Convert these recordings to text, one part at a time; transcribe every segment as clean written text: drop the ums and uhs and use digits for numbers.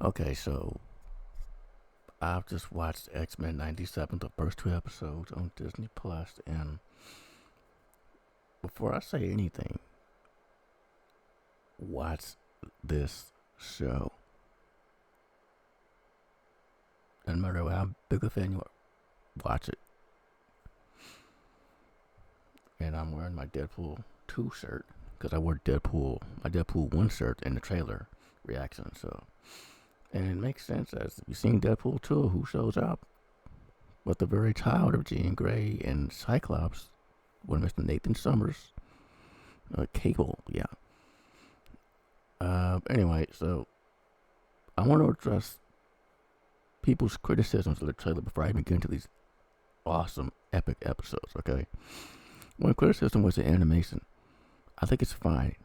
Okay, so I've just watched X-Men 97, the first two episodes on Disney Plus, and before I say anything, watch this show. No matter how big a fan you are, watch it. And I'm wearing my Deadpool 2 shirt because I wore my Deadpool 1 shirt in the trailer reaction. So, and it makes sense as you've seen Deadpool 2, who shows up with the very child of Jean Grey and Cyclops, one Mr. Nathan Summers, Cable, yeah. Anyway, so I want to address people's criticisms of the trailer before I even get into these awesome, epic episodes, okay? One criticism was the animation. I think it's fine.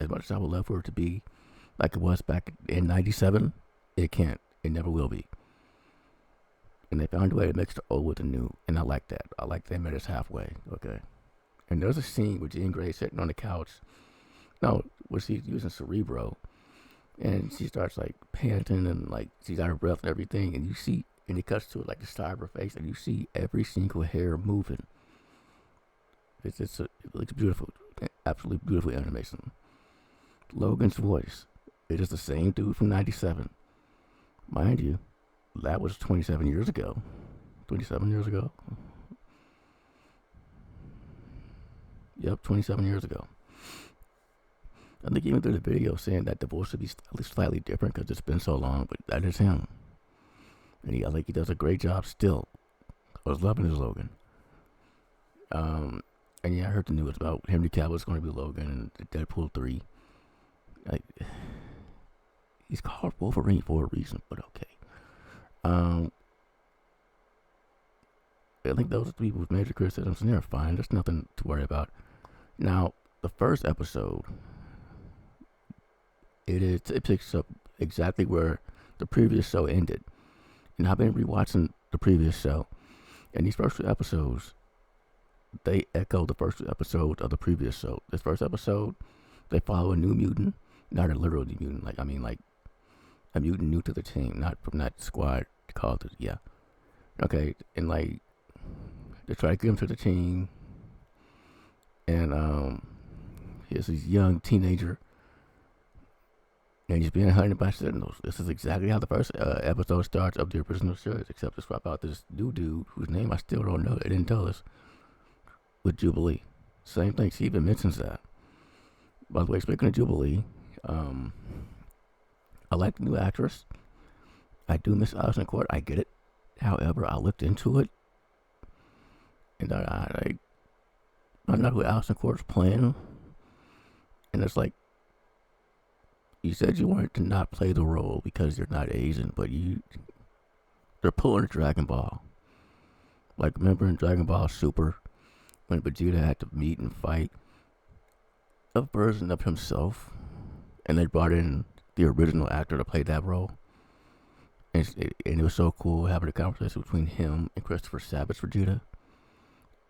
As much as I would love for it to be like it was back in 97, it can't. It never will be. And they found a way to mix the old with the new, and I like that. I like they met us halfway, okay? And there's a scene with Jean Grey sitting on the couch. No, where she's using Cerebro, and she starts like panting and like she's out of breath and everything, and you see, and it cuts to it like the side of her face, and you see every single hair moving. It looks beautiful, absolutely beautiful animation. Logan's voice, it is the same dude from '97, mind you. That was 27 years ago. 27 years ago. Yep, 27 years ago. I think even through the video saying that the voice would be at least slightly different because it's been so long, but that is him. And I think he does a great job still. I was loving his Logan. And yeah, I heard the news about Henry Cavill's going to be Logan and Deadpool 3. Like, he's called Wolverine for a reason, but okay. I think those are people's major criticisms, and they're fine. There's nothing to worry about. Now, the first episode, it picks up exactly where the previous show ended. And I've been rewatching the previous show, and these first two episodes, they echo the first two episodes of the previous show. This first episode, they follow a new mutant, not a literal new mutant. Like a mutant new to the team, not from that squad called it. Yeah, okay, and like they try to get him to the team, and here's this young teenager, and he's being hunted by sentinels. This is exactly how the first episode starts of the original series, except to swap out this new dude whose name I still don't know. They didn't tell us. With Jubilee, same thing. She even mentions that. By the way, speaking of Jubilee, I like the new actress. I do miss Alison Court. I get it. However, I looked into it, and I know who Alison Court's playing, and it's like, you said you wanted to not play the role because you're not Asian, but they're pulling a Dragon Ball. Like, remember in Dragon Ball Super, when Vegeta had to meet and fight a version of himself, and they brought in the original actor to play that role, and it was so cool having a conversation between him and Christopher Savage Vegeta.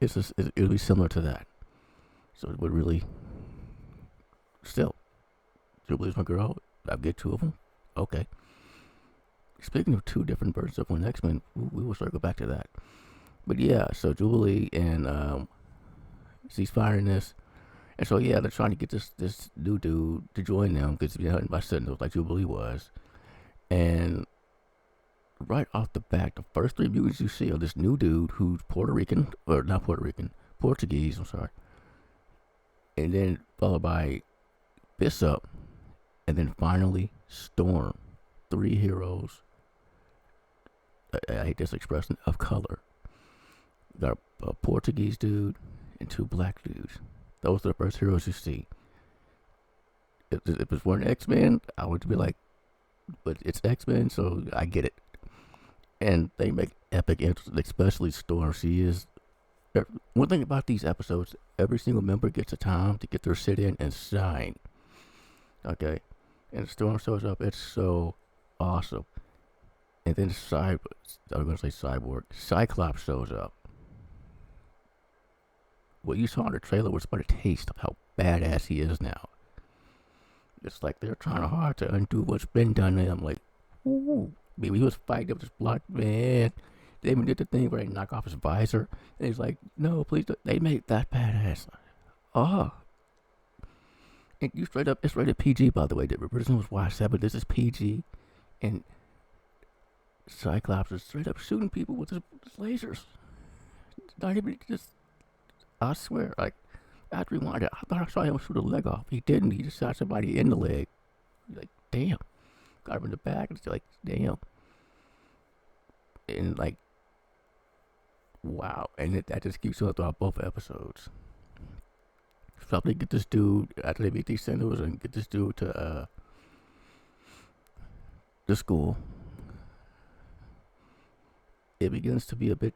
It would be similar to that, so it would really still. Jubilee's my girl. I'll get two of them. Okay. Speaking of two different versions of one X-Men, we will circle back to that. But yeah, so Jubilee and she's firing this. And so yeah, they're trying to get this new dude to join them because he's being hunted by sentinels like Jubilee was. And right off the bat, the first three mutants you see are this new dude who's Portuguese, I'm sorry. And then followed by Bishop, and then finally Storm. Three heroes, I hate this expression, of color. You got a Portuguese dude and two black dudes. Those are the first heroes you see. If it weren't X-Men, I would be like, but it's X-Men, so I get it. And they make epic entries, especially Storm. She is. One thing about these episodes, every single member gets a time to get their sit in and shine. Okay? And Storm shows up, it's so awesome. And then Cyclops shows up. What you saw in the trailer was but a taste of how badass he is now. It's like they're trying hard to undo what's been done to them. Like, ooh, maybe he was fighting up this block, man. They even did the thing where they knock off his visor, and he's like, "No, please." Don't. They made that badass. Oh, and you straight up, it's rated PG, by the way. The original was Y7. This is PG, and Cyclops is straight up shooting people with his lasers. Not even just. I swear, like after he wanted it, I thought I saw him shoot a leg off. He didn't. He just shot somebody in the leg. Like, damn. Got him in the back. It's like, damn. And like, wow. And that just keeps going throughout both episodes. So they get this dude after they beat these senators and get this dude to the school. It begins to be a bit.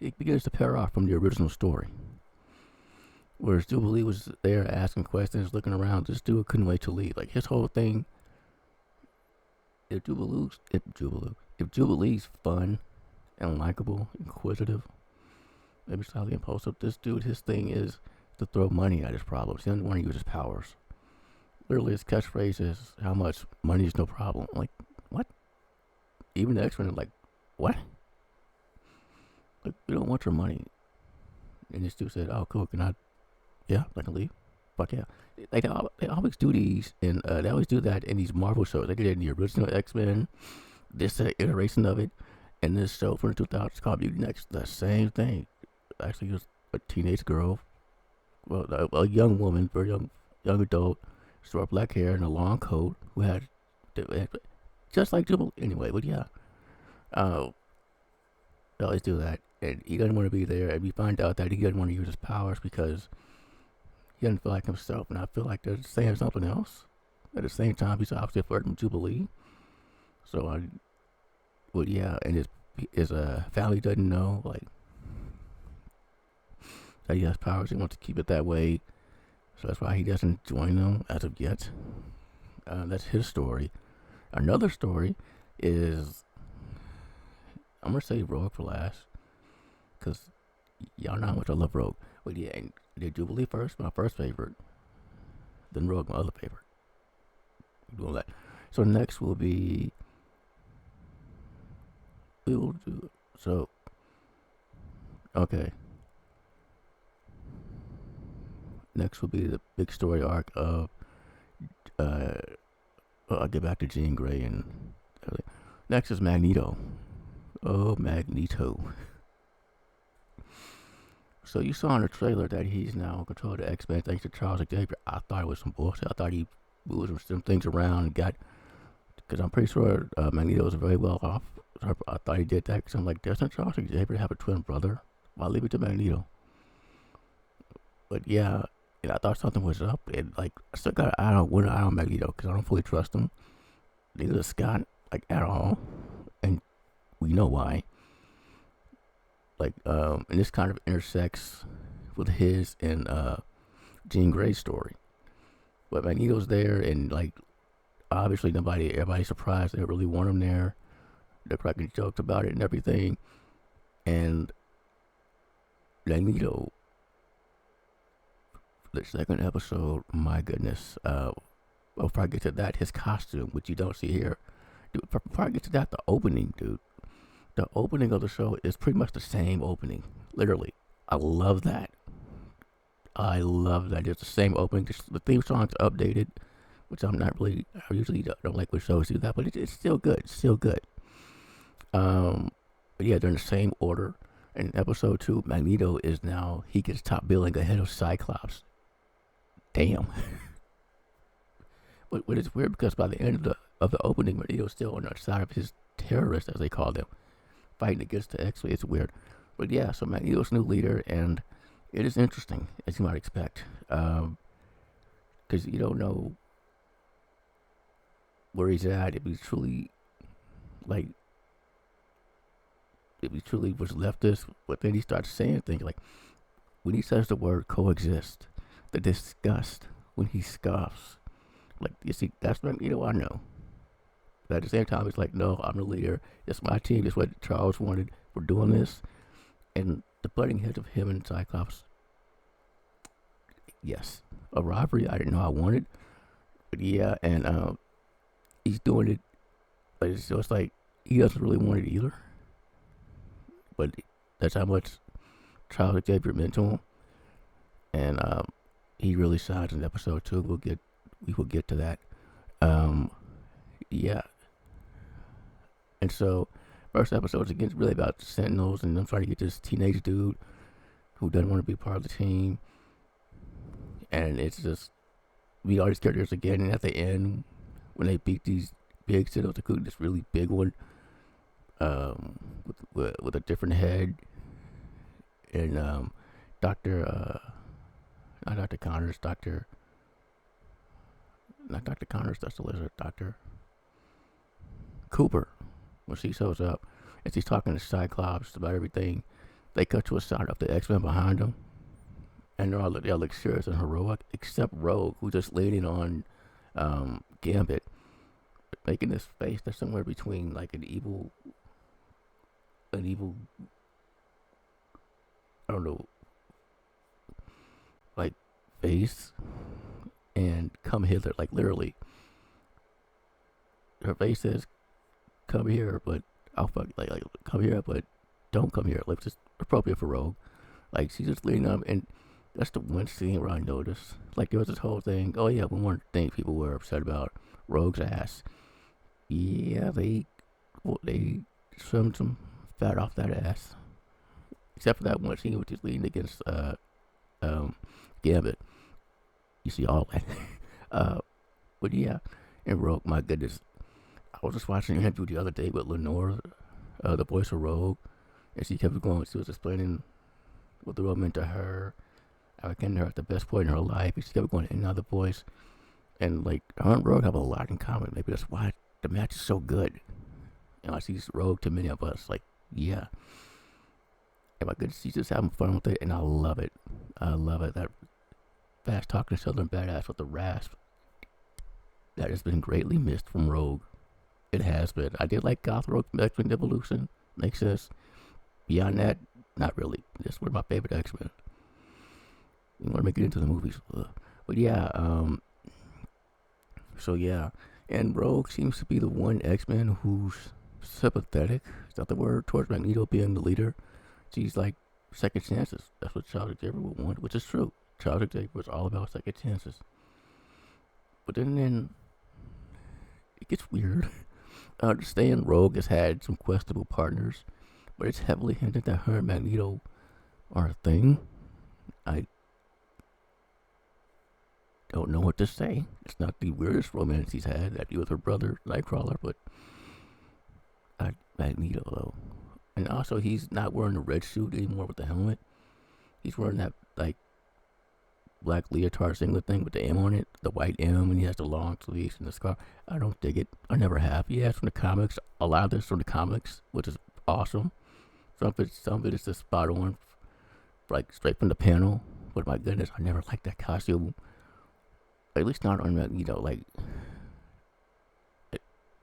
It begins to pair off from the original story. Whereas Jubilee was there asking questions, looking around. This dude couldn't wait to leave. Like his whole thing. If Jubilee's fun and likable, inquisitive, maybe slightly impulsive, this dude, his thing is to throw money at his problems. He doesn't want to use his powers. Literally, his catchphrase is, "How much? Money is no problem." Like, what? Even the X-Men are like, what? Like, we don't want your money. And this dude said, "Oh, cool. Can I? Yeah, I can leave. Fuck yeah." Like they always do these, and they always do that in these Marvel shows. They did it in the original X-Men, this iteration of it, and this show from the 2000s called Mutant X. The same thing. Actually, it was a teenage girl, well, a young woman, very young adult, short black hair and a long coat, who had just like Jubilee. Anyway, but yeah, they always do that, and he doesn't want to be there. And we find out that he doesn't want to use his powers because he doesn't feel like himself, and I feel like they're saying something else. At the same time, he's obviously flirting with Jubilee. So but yeah, and his family doesn't know, like, that he has powers. He wants to keep it that way, so that's why he doesn't join them as of yet. That's his story. Another story is, I'm gonna say Rogue for last, cause y'all know how much I love Rogue. But yeah, and did Jubilee first, my first favorite, then Rogue, my other favorite. Doing that. So next will be, we will do, so, okay. Next will be the big story arc of, I'll get back to Jean Grey and, next is Magneto. Oh, Magneto. So you saw in the trailer that he's now in control of the X-Men thanks to Charles Xavier. I thought it was some bullshit. I thought he moved some things around and got, because I'm pretty sure Magneto was very well off. I thought he did that because I'm like, doesn't Charles Xavier have a twin brother? I'll leave it to Magneto. But yeah, and I thought something was up, and like, I still got an eye on Magneto because I don't fully trust him. Neither does Scott, like, at all, and we know why. Like, and this kind of intersects with his and Jean Grey's story. But Magneto's there, and like, obviously everybody's surprised they really want him there. They're cracking jokes about it and everything. And Magneto, the second episode, my goodness, before I get to that, his costume, which you don't see here. Dude, before I get to that, the opening, dude. The opening of the show is pretty much the same opening. Literally. I love that. It's the same opening. The theme song's updated, which I'm not really, I usually don't like when shows do that, but it's still good. It's still good. But yeah, they're in the same order. In episode 2, Magneto is now, he gets top billing ahead of Cyclops. Damn. But it's weird because by the end of the opening, Magneto's still on the side of his terrorists, as they call them, fighting against the X-Men. It's weird. But yeah, so Magneto's new leader, and it is interesting, as you might expect. Because you don't know where he's at, if he truly was leftist, but then he starts saying things like, when he says the word coexist, the disgust when he scoffs, like, you see, that's Magneto I know. But at the same time, it's like, no, I'm the leader. It's my team. It's what Charles wanted. We're doing this. And the butting heads of him and Cyclops, yes. A rivalry I didn't know I wanted. But yeah, and he's doing it, but it's like he doesn't really want it either. But that's how much Charles Xavier meant to him, and he really shines in episode 2. We will get to that. Yeah, and so first episode is again really about the Sentinels, and I'm trying to get this teenage dude who doesn't want to be part of the team, and it's just meet all these characters again, and at the end when they beat these big Sentinels, including this really big one, with a different head, and Doctor, not Doctor Connors, not Doctor Connors, that's the lizard, Doctor Cooper. When she shows up and she's talking to Cyclops about everything, they cut to a shot of the X-Men behind them, and they all look serious and heroic, except Rogue, who's just leaning on Gambit, making this face that's somewhere between like an evil, I don't know, like face, and come hither, like literally. Her face says, "Come here," but I'll fuck like come here, but don't come here. Like just appropriate for Rogue. Like she's just leaning up, and that's the one scene where I noticed. Like there was this whole thing. Oh yeah, one thing people were upset about Rogue's ass. Yeah, they trimmed some fat off that ass. Except for that one scene which is leaning against Gambit. You see all that. But yeah, and Rogue, my goodness. I was just watching an interview the other day with Lenore, the voice of Rogue, and she kept going. She was explaining what the role meant to her. I reckon her at the best point in her life. And she kept going in another voice. And like her and Rogue have a lot in common. Maybe that's why the match is so good. You know, I see Rogue to many of us. Like, yeah. And my goodness, she's just having fun with it, and I love it. I love it. That fast talking Southern badass with the rasp. That has been greatly missed from Rogue. It has been. I did like Goth Rogue X-Men Evolution. Makes sense. Beyond that, not really. That's one of my favorite X-Men. You want to make it into the movies. But yeah, so yeah. And Rogue seems to be the one X-Men who's sympathetic. Is that the word? Towards Magneto being the leader. She's like second chances. That's what Charles Xavier would want, which is true. Charles Xavier was all about second chances. But then it gets weird. I understand Rogue has had some questionable partners, but it's heavily hinted that her and Magneto are a thing. I don't know what to say. It's not the weirdest romance he's had, that with her brother Nightcrawler, but Magneto though. And also he's not wearing the red suit anymore with the helmet. He's wearing that like black leotard singlet thing with the M on it, the white M, and he has the long sleeves and the scarf. I don't dig it. I never have. He has from the comics. A lot of this from the comics, which is awesome. Some of it is just spot on, like straight from the panel. But my goodness, I never liked that costume. At least not on Magneto. Like,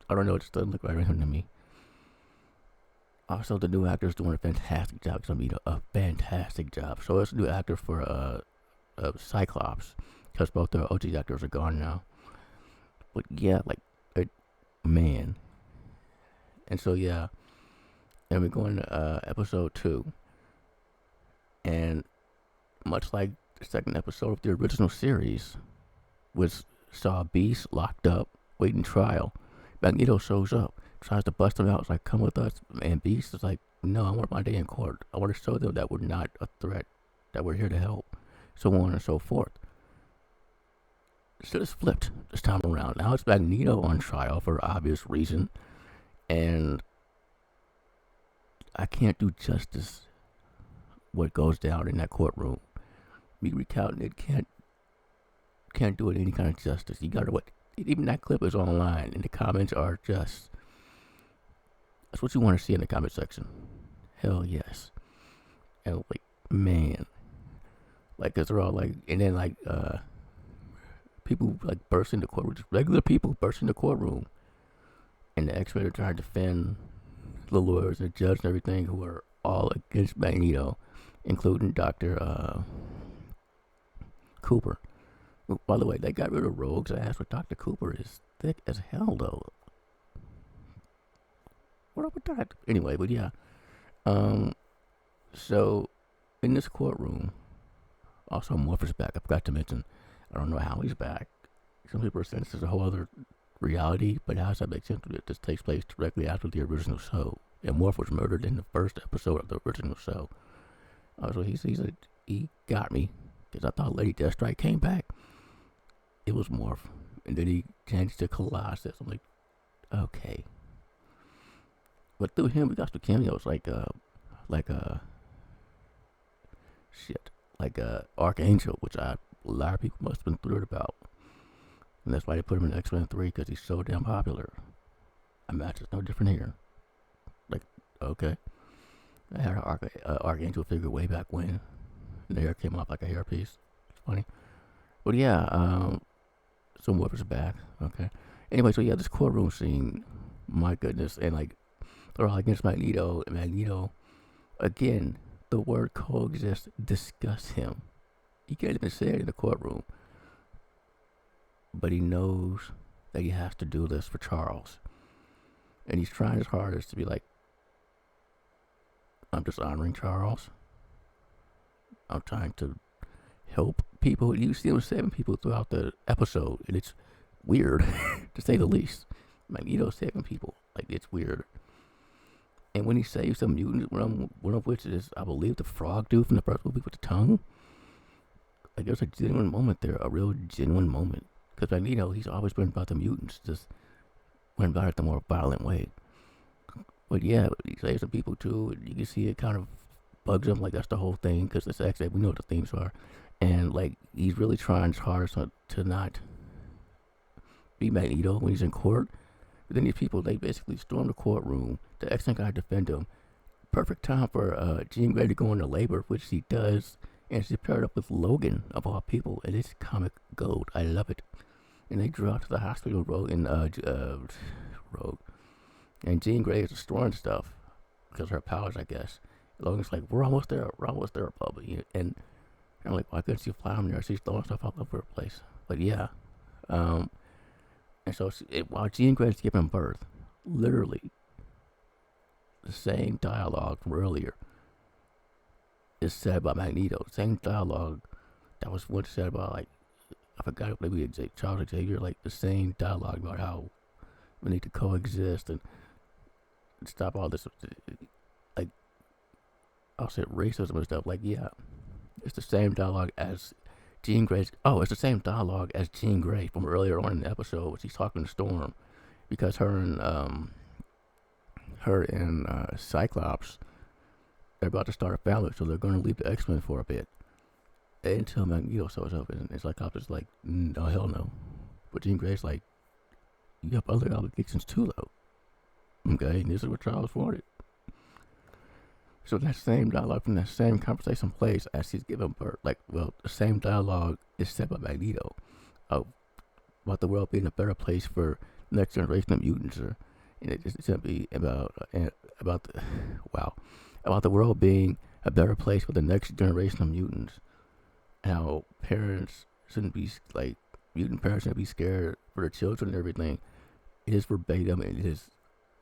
I don't know. It just doesn't look right on him to me. Also, the new actor's doing a fantastic job. A fantastic job. So it's a new actor for Cyclops, because both the OG actors are gone now. But yeah, like, man. And so yeah, and we're going to episode 2, and much like the second episode of the original series, which saw Beast locked up waiting trial, Magneto shows up, tries to bust him out. It's like, come with us, and Beast is like, no, I want my day in court. I want to show them that we're not a threat, that we're here to help, so on and so forth. So it's flipped this time around. Now it's Magneto on trial for obvious reason, and I can't do justice what goes down in that courtroom. Me recounting it can't do it any kind of justice. You gotta what? Even that clip is online, and the comments are just, that's what you want to see in the comment section. Hell yes. And like, man, like, cause they're all like, and then like people like burst into courtroom, just regular people burst into courtroom, and the X-Men are trying to defend the lawyers and the judge and everything, who are all against Magneto, including Dr. Cooper, By the way, they got rid of Rogue's ass, but Dr. Cooper is thick as hell, though. What up with that? Anyway, but yeah. So, in this courtroom, also Morpheus back. I forgot to mention, I don't know how he's back. Some people are saying this is a whole other reality, but how does that make sense? This takes place directly after the original show. And Morph was murdered in the first episode of the original show. So he got me, because I thought Lady Deathstrike came back. It was Morph. And then he changed to Colossus. I'm like, okay. But through him, we got some cameos like Archangel, which a lot of people must have been thrilled about. And that's why they put him in X-Men 3, because he's so damn popular. I imagine it's no different here. Like, okay. I had an Archangel figure way back when. And the hair came off like a hairpiece. It's funny. But yeah, so Morpheus is back. Okay. Anyway, so yeah, this courtroom scene, my goodness. And like, they're all against Magneto. And Magneto, again, the word coexist disgusts him. He can't even say it in the courtroom. But he knows that he has to do this for Charles. And he's trying his hardest to be like, I'm just honoring Charles. I'm trying to help people. You see him saving people throughout the episode, and it's weird, to say the least. Magneto's saving people. Like, it's weird. And when he saves some mutants, one of which is, I believe, the frog dude from the first movie with the tongue, like, there's a genuine moment there, a real genuine moment. Because Magneto, he's always been about the mutants, just went about it the more violent way. But yeah, he saves some people too, and you can see it kind of bugs him, like that's the whole thing, because it's X-Men, we know what the themes are. And like, he's really trying his hardest to not be Magneto when he's in court. But then these people, they basically storm the courtroom. The X-Men gotta defend him. Perfect time for Jean Grey to go into labor, which she does. And she's paired up with Logan, of all people, and it's comic gold. I love it. And they drew out to the hospital Rogue. And Jean Grey is destroying stuff because of her powers, I guess. Logan's like, we're almost there, Bubba. And I'm like, why couldn't she fly him there? She's throwing stuff all over the place. But yeah. And so while Jean Grey's giving birth, literally, the same dialogue from earlier is said by Magneto. Same dialogue that was once said about, like, I forgot, maybe Charles Xavier, like the same dialogue about how we need to coexist and stop all this, like, I'll say racism and stuff. Like, yeah, it's the same dialogue as Jean Grey's. Oh, it's the same dialogue as Jean Grey from earlier on in the episode when she's talking to Storm, because her and Cyclops, they're about to start a family, so they're going to leave the X-Men for a bit. Until Magneto shows up, and Cyclops is like, no, hell no. But Jean Grey's like, you have other obligations too, though. Okay, and this is what Charles wanted. So that same dialogue from that same conversation plays as he's giving birth. Like, well, the same dialogue is said by Magneto about the world being a better place for the next generation of mutants, and it's going to be about the world being a better place for the next generation of mutants. How parents shouldn't be, like, mutant parents shouldn't be scared for their children and everything. It is verbatim, and it is,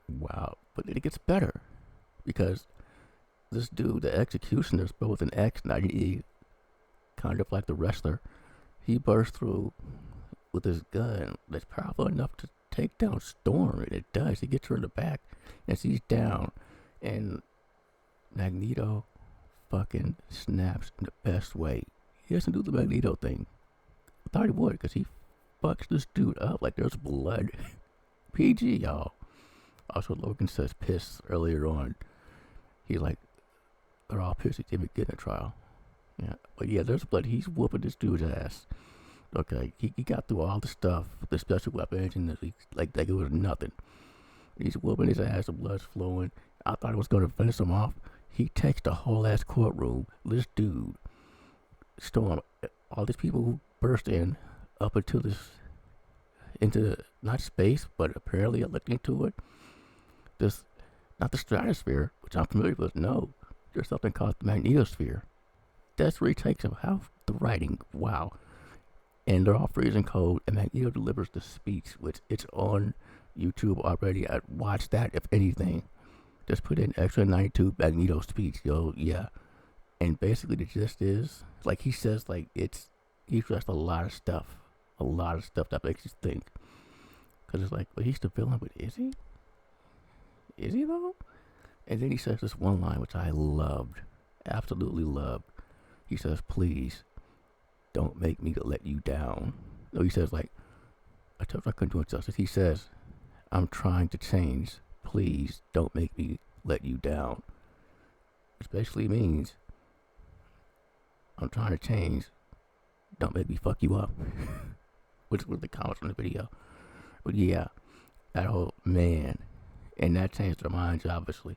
wow. But it gets better, because this dude, the executioner, spelled with an X, not an E, kind of like the wrestler, he bursts through with his gun that's powerful enough to take down Storm, and it does. He gets her in the back, and she's down, and Magneto fucking snaps in the best way. He doesn't do the Magneto thing. I thought he would, because he fucks this dude up like there's blood. PG, y'all. Also, Logan says piss earlier on. He's like, they're all pissed he didn't get in a trial. Yeah, but yeah, there's blood. He's whooping this dude's ass. Okay, he got through all the stuff, the special weapons, and like it was nothing. He's whooping his ass, the blood's flowing. I thought it was going to finish him off. He takes the whole ass courtroom. This dude, Storm, all these people who burst in up into not space, but apparently looking into it. This, not the stratosphere, which I'm familiar with. No, there's something called the magnetosphere. That's where he takes him. How the writing, wow. and they're all freezing cold, and Magneto delivers the speech, which it's on YouTube already. I'd watch that if anything. Just put in Extra 92 Magneto speech, yo, yeah. And basically the gist is, like he says, like he stressed a lot of stuff that makes you think. Because it's like, well, he's the villain, but is he? Is he though? And then he says this one line, which I loved, absolutely loved. He says, please, don't make me let you down. No, he says, like, I told you I couldn't do it justice. He says, I'm trying to change. Please don't make me let you down. Which basically means, I'm trying to change. Don't make me fuck you up. Which was the comments from the video. But yeah, that whole man. And that changed their minds, obviously.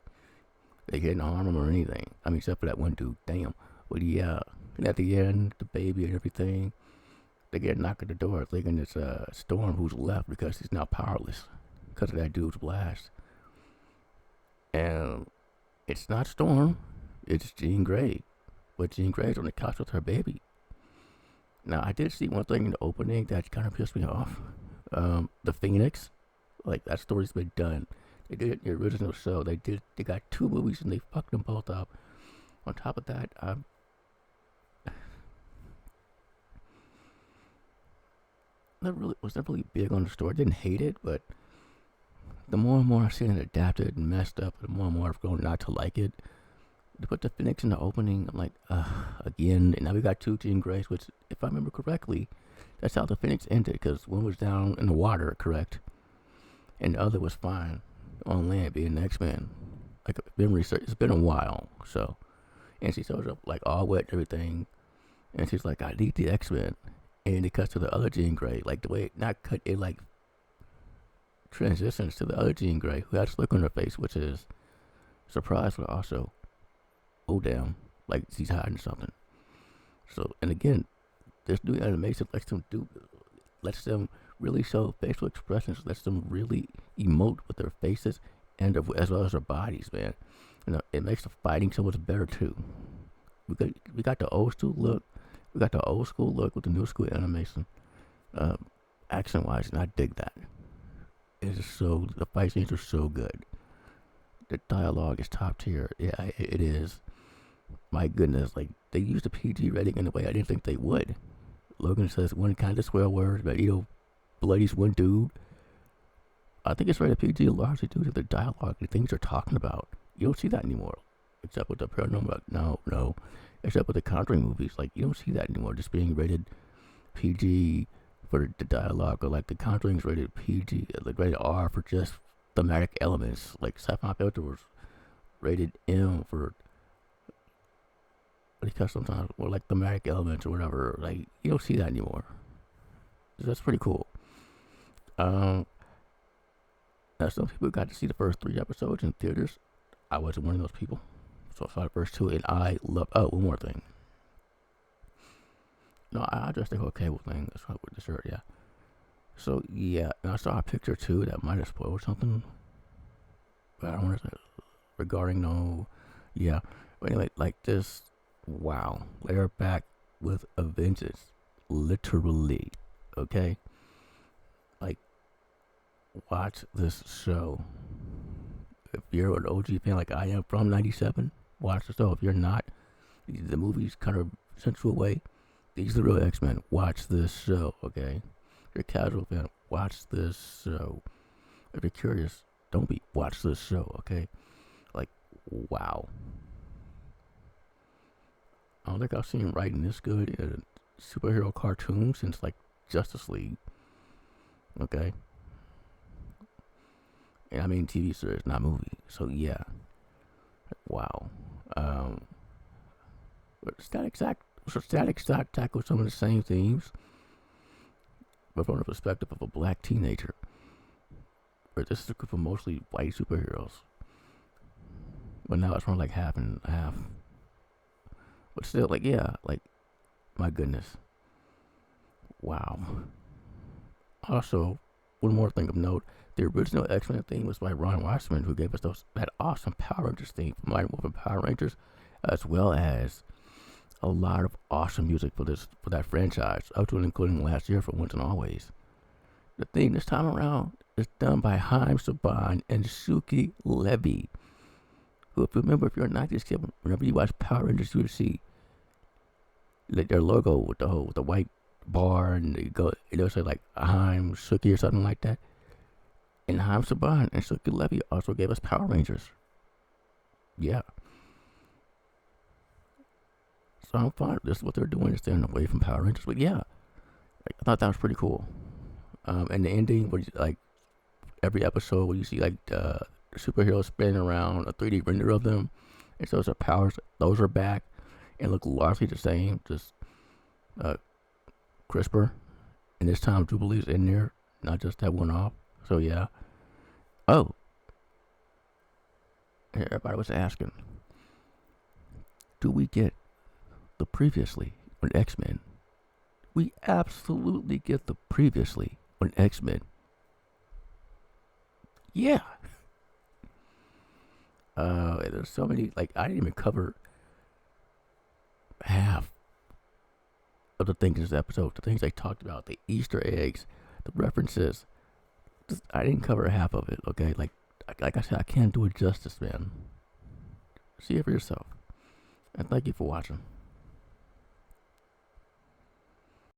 They couldn't harm him or anything. I mean, except for that one dude. Damn. But yeah. And at the end, the baby and everything, they get knocked at the door thinking it's Storm who's left because he's now powerless because of that dude's blast. And it's not Storm. It's Jean Grey. But Jean Grey's on the couch with her baby. Now, I did see one thing in the opening that kind of pissed me off. The Phoenix. Like, that story's been done. They did it in the original show. They got 2 movies and they fucked them both up. On top of that, was never really big on the story. I didn't hate it, but the more and more I see it adapted and messed up, the more and more I've grown not to like it. To put the Phoenix in the opening, I'm like, again. And now we got 2 Jean Greys, which, if I remember correctly, that's how the Phoenix ended, because one was down in the water, correct? And the other was fine on land, being the X-Men. Like, memory serves, it's been a while, so. And she shows up, like, all wet and everything. And she's like, I need the X-Men. And it cuts to the other Jean Grey. Like, the way it not cut, it, like, transitions to the other Jean Grey, who has this look on her face, which is surprise, but also, oh, damn, like, she's hiding something. So, and again, this new animation lets them really show facial expressions, lets them really emote with their faces and as well as their bodies, man. You know, it makes the fighting so much better too. We got the old school look, with the new school animation, action wise, and I dig that. The fight scenes are so good. The dialogue is top tier. Yeah, it is. My goodness, like, they used the PG rating in a way I didn't think they would. Logan says one kind of swear word, but bloodies one dude. I think it's rated PG largely due to the dialogue and things they're talking about. You don't see that anymore, except with the paranormal. No, except with the Conjuring movies. Like, you don't see that anymore. Just being rated PG for the dialogue, or like the Conjuring's rated PG, like rated R for just thematic elements. Like Sci-Fi Filter was rated M for, because sometimes, or like thematic elements or whatever. Like, you don't see that anymore. So that's pretty cool. Now, some people got to see the first 3 episodes in theaters. I wasn't one of those people, so I saw the first 2, and I loved. Oh, one more thing. No, I just think okay with thing. That's what with the shirt, yeah. So yeah, and I saw a picture too that might have spoiled something, but I don't want to say regarding no. Yeah, but anyway, like this. Wow, they're back with a vengeance, literally. Okay, like, watch this show. If you're an OG fan like I am from '97, watch the show. If you're not, the movie's kind of sent you away. These are the real X-Men. Watch this show, okay? If you're a casual fan, watch this show. If you're curious, don't be. Watch this show, okay? Like, wow. I don't think I've seen writing this good in a superhero cartoon since, like, Justice League. Okay? And I mean TV series, not movie. So, yeah. Wow. But Static Shock tackles some of the same themes, but from the perspective of a black teenager. But this is a group of mostly white superheroes. But now it's more like half and half. But still, like, yeah, like, my goodness. Wow. Also, one more thing of note, the original X-Men theme was by Ron Weissman, who gave us that awesome Power Rangers theme from Mighty Morphin Power Rangers, as well as a lot of awesome music for that franchise, up to and including last year for Once and Always. The theme this time around is done by Haim Saban and Suki Levy, who, if you remember, if you're a 90s kid, whenever you watch Power Rangers, you would see their logo with the white bar, and it'll say like Haim Suki or something like that. And Haim Saban and Suki Levy also gave us Power Rangers. Yeah. So I'm fine. This is what they're doing, is staying away from Power Rangers. But yeah, I thought that was pretty cool. And the ending, where like every episode, where you see like superheroes spinning around a 3D render of them, and so their powers, those are back and look largely the same, just crisper. And this time Jubilee's in there, not just that one off. So yeah. Oh, everybody was asking, do we get the previously on X-Men? We absolutely get the previously on X-Men. Yeah. There's so many, like, I didn't even cover half of the things in this episode, the things they talked about, the Easter eggs, the references. I didn't cover half of it, okay? Like I said, I can't do it justice, man. See it for yourself. And thank you for watching.